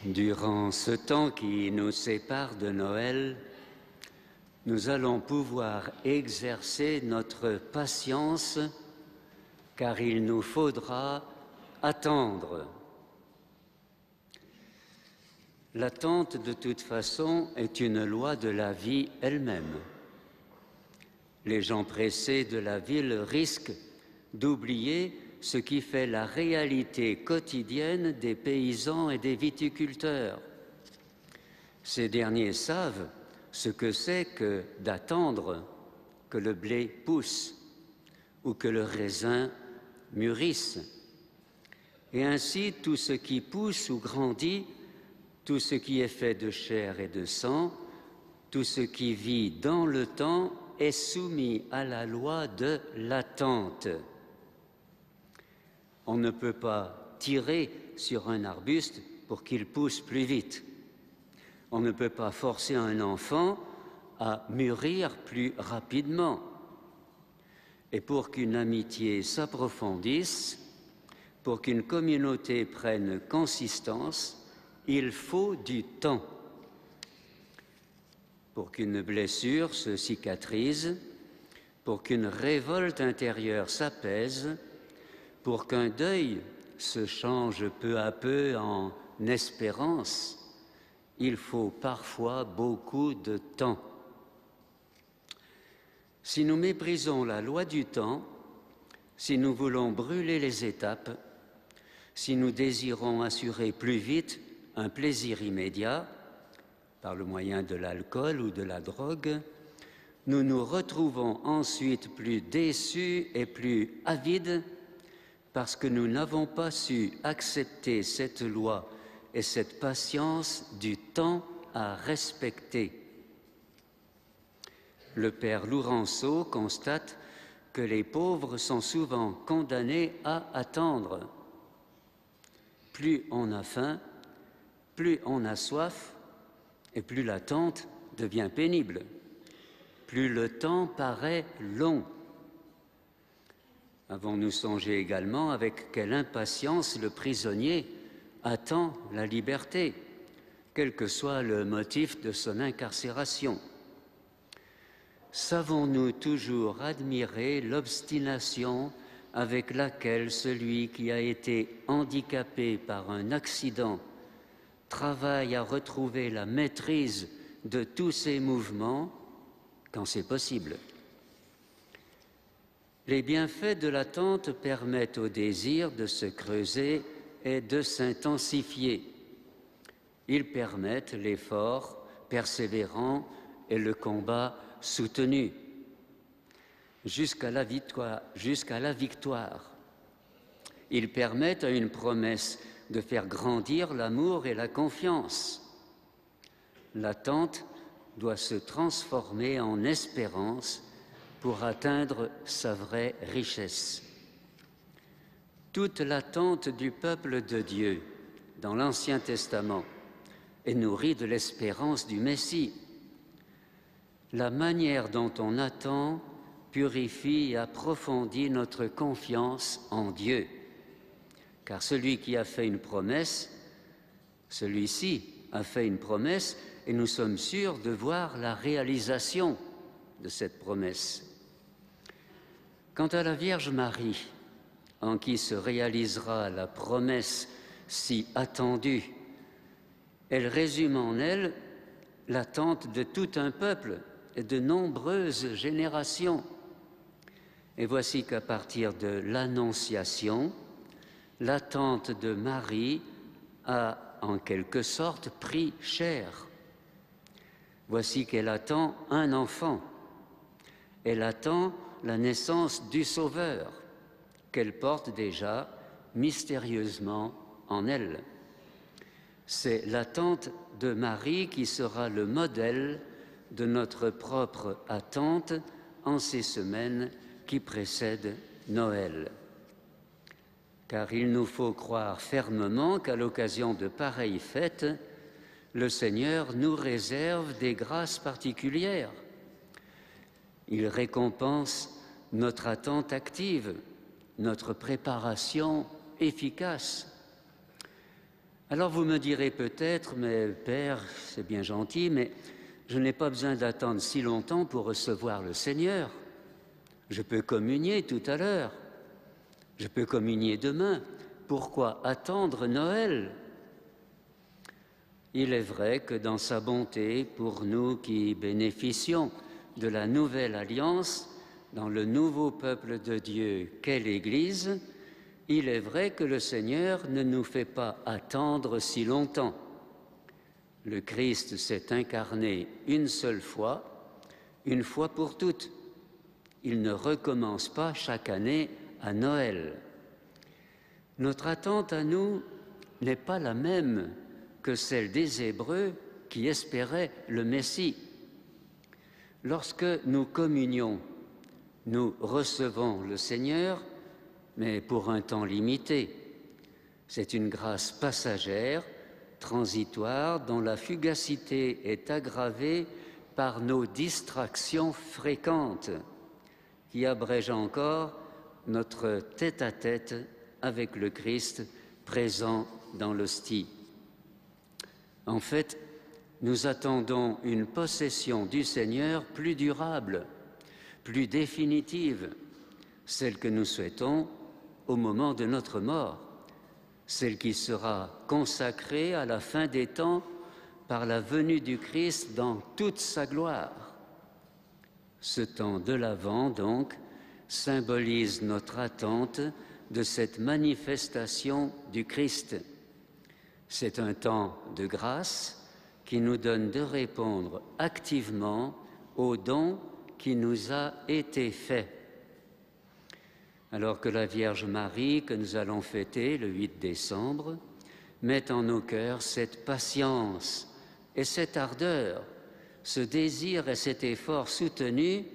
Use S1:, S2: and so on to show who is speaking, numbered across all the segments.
S1: Durant ce temps qui nous sépare de Noël, nous allons pouvoir exercer notre patience, car il nous faudra attendre. L'attente, de toute façon, est une loi de la vie elle-même. Les gens pressés de la ville risquent d'oublier ce qui fait la réalité quotidienne des paysans et des viticulteurs. Ces derniers savent ce que c'est que d'attendre que le blé pousse ou que le raisin mûrisse. Et ainsi, tout ce qui pousse ou grandit, tout ce qui est fait de chair et de sang, tout ce qui vit dans le temps est soumis à la loi de l'attente. On ne peut pas tirer sur un arbuste pour qu'il pousse plus vite. On ne peut pas forcer un enfant à mûrir plus rapidement. Et pour qu'une amitié s'approfondisse, pour qu'une communauté prenne consistance, il faut du temps. Pour qu'une blessure se cicatrise, pour qu'une révolte intérieure s'apaise, pour qu'un deuil se change peu à peu en espérance, il faut parfois beaucoup de temps. Si nous méprisons la loi du temps, si nous voulons brûler les étapes, si nous désirons assurer plus vite un plaisir immédiat, par le moyen de l'alcool ou de la drogue, nous nous retrouvons ensuite plus déçus et plus avides parce que nous n'avons pas su accepter cette loi et cette patience du temps à respecter. Le père Lourenço constate que les pauvres sont souvent condamnés à attendre. Plus on a faim, plus on a soif, et plus l'attente devient pénible, plus le temps paraît long. Avons-nous songé également avec quelle impatience le prisonnier attend la liberté, quel que soit le motif de son incarcération? Savons-nous toujours admirer l'obstination avec laquelle celui qui a été handicapé par un accident travaille à retrouver la maîtrise de tous ses mouvements quand c'est possible? Les bienfaits de l'attente permettent au désir de se creuser et de s'intensifier. Ils permettent l'effort persévérant et le combat soutenu jusqu'à la victoire. Ils permettent à une promesse de faire grandir l'amour et la confiance. L'attente doit se transformer en espérance pour atteindre sa vraie richesse. Toute l'attente du peuple de Dieu dans l'Ancien Testament est nourrie de l'espérance du Messie. La manière dont on attend purifie et approfondit notre confiance en Dieu. Car celui qui a fait une promesse, celui-ci a fait une promesse et nous sommes sûrs de voir la réalisation de cette promesse. Quant à la Vierge Marie, en qui se réalisera la promesse si attendue, elle résume en elle l'attente de tout un peuple et de nombreuses générations. Et voici qu'à partir de l'Annonciation, l'attente de Marie a en quelque sorte pris chair. Voici qu'elle attend un enfant. Elle attend la naissance du Sauveur, qu'elle porte déjà mystérieusement en elle. C'est l'attente de Marie qui sera le modèle de notre propre attente en ces semaines qui précèdent Noël. Car il nous faut croire fermement qu'à l'occasion de pareilles fêtes, le Seigneur nous réserve des grâces particulières. Il récompense notre attente active, notre préparation efficace. Alors vous me direz peut-être, mais Père, c'est bien gentil, mais je n'ai pas besoin d'attendre si longtemps pour recevoir le Seigneur. Je peux communier tout à l'heure. Je peux communier demain. Pourquoi attendre Noël? Il est vrai que dans sa bonté, pour nous qui bénéficions de la nouvelle alliance, dans le nouveau peuple de Dieu qu'est l'Église, il est vrai que le Seigneur ne nous fait pas attendre si longtemps. Le Christ s'est incarné une seule fois, une fois pour toutes. Il ne recommence pas chaque année à Noël. Notre attente à nous n'est pas la même que celle des Hébreux qui espéraient le Messie. Lorsque nous communions, nous recevons le Seigneur, mais pour un temps limité. C'est une grâce passagère, transitoire, dont la fugacité est aggravée par nos distractions fréquentes, qui abrègent encore notre tête-à-tête avec le Christ présent dans l'hostie. En fait, nous attendons une possession du Seigneur plus durable, plus définitive, celle que nous souhaitons au moment de notre mort, celle qui sera consacrée à la fin des temps par la venue du Christ dans toute sa gloire. Ce temps de l'Avent, donc, symbolise notre attente de cette manifestation du Christ. C'est un temps de grâce qui nous donne de répondre activement au don qui nous a été fait. Alors que la Vierge Marie, que nous allons fêter le 8 décembre, met en nos cœurs cette patience et cette ardeur, ce désir et cet effort soutenu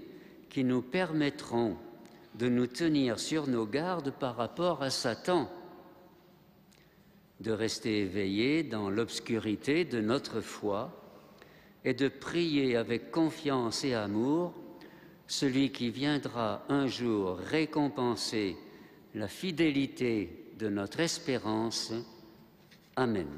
S1: qui nous permettront de nous tenir sur nos gardes par rapport à Satan, de rester éveillés dans l'obscurité de notre foi et de prier avec confiance et amour celui qui viendra un jour récompenser la fidélité de notre espérance. Amen.